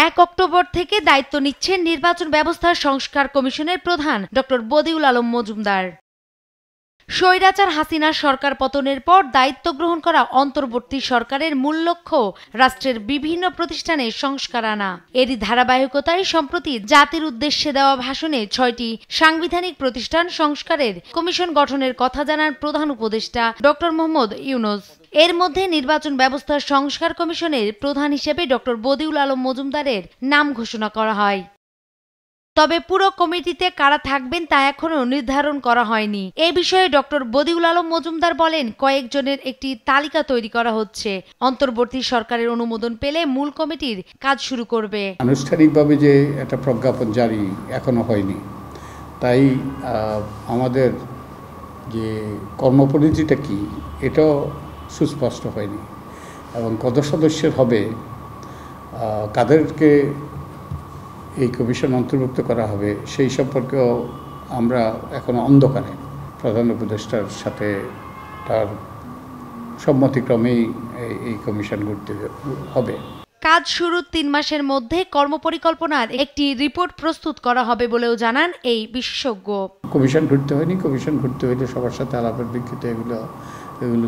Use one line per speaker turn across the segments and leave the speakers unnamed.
1 October থেকে দায়িত্ব নিচ্ছেন নির্বাচন ব্যবস্থা সংস্কার কমিশনের প্রধান ডক্টর বদিউল আলম মজুমদার। স্বৈরাচার হাসিনা সরকার পতনের পর দায়িত্ব গ্রহণ করা অন্তর্বর্তী সরকারের মূল লক্ষ্য রাষ্ট্রের বিভিন্ন প্রতিষ্ঠানে সংস্কার আনা। এরই ধারাবাহিকতায় সম্প্রতি জাতির উদ্দেশ্যে দেওয়া ভাষণে 6টি সাংবিধানিক প্রতিষ্ঠান সংস্কারের কমিশন গঠনের কথা জানান প্রধান উপদেষ্টা ডক্টর মোহাম্মদ ইউনূস। এর মধ্যে নির্বাচন ব্যবস্থা সংস্কার কমিশনের প্রধান হিসেবে ডক্টর বদিউল আলম মজুমদারের নাম ঘোষণা করা হয়। তবে পুরো কমিটিতে কারা থাকবেন তা এখনো নির্ধারণ করা হয়নি। এ বিষয়ে ডক্টর বদিউল আলম মজুমদার বলেন, কয়েকজনের একটি তালিকা তৈরি করা হচ্ছে। অন্তর্বর্তী সরকারের অনুমোদন পেলে মূল কমিটির কাজ শুরু করবে।
আনুষ্ঠানিকভাবে যে একটা প্রজ্ঞাপন জারি এখনো হয়নি, তাই আমাদের যে কর্মপরিধিটা কি এটাও সুস্পষ্ট হয়নি এবং কত সদস্যের হবে, কাদেরকে এই কমিশন অন্তর্ভুক্ত করা হবে সেই সম্পর্কেও আমরা এখনো অন্ধকারে। প্রধান উপদেষ্টার সাথে তার সম্মতিক্রমেই এই কমিশন গঠিত হবে।
কাজ শুরুর 3 মাসের মধ্যে কর্মপরিকল্পনার একটি রিপোর্ট প্রস্তুত করা হবে বলেও জানান এই বিশেষজ্ঞ।
কমিশন ঘুরতে হয়নি, কমিশন ঘুরতে হইলে সবার সাথে আলাপের ভিত্তিতে এগুলো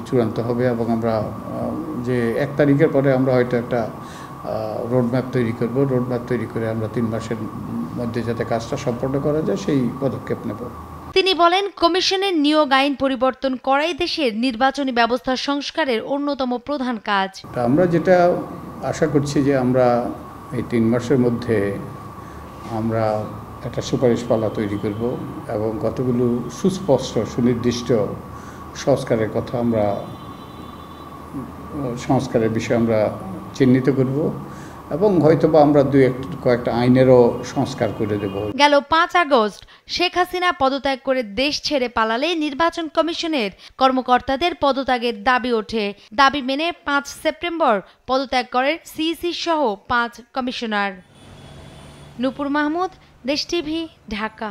চূড়ান্ত হবে এবং আমরা যে 1 তারিখের পরে আমরা হয়তো একটা রোডম্যাপ তৈরি করব। রোডম্যাপ তৈরি করে আমরা 3 মাসের মধ্যে যাতে কাজটা সম্পন্ন করা যায় সেই পদক্ষেপ নেব।
তিনি বলেন, কমিশনের নিয়োগ আইন পরিবর্তন করাই দেশের নির্বাচনী ব্যবস্থা সংস্কারের অন্যতম প্রধান কাজ।
আমরা যেটা আশা করছি যে আমরা এই 3 মাসের মধ্যে আমরা একটা সুপারিশপালা তৈরি করব এবং কতগুলো সুস্পষ্ট সুনির্দিষ্ট সংস্কারের কথা সংস্কারের বিষয়ে আমরা চিহ্নিত করব এবং হয়তোবা আমরা কয়েকটা আইনেরও সংস্কার করে দেব।
গেল 5 আগস্ট শেখ হাসিনা পদত্যাগ করে দেশ ছেড়ে পালালে নির্বাচন কমিশনের কর্মকর্তাদের পদত্যাগের দাবি ওঠে। দাবি মেনে 5 সেপ্টেম্বর পদত্যাগ করেন সিইসি সহ 5 কমিশনার। নূপুর মাহমুদ, দেশ টিভি, ঢাকা।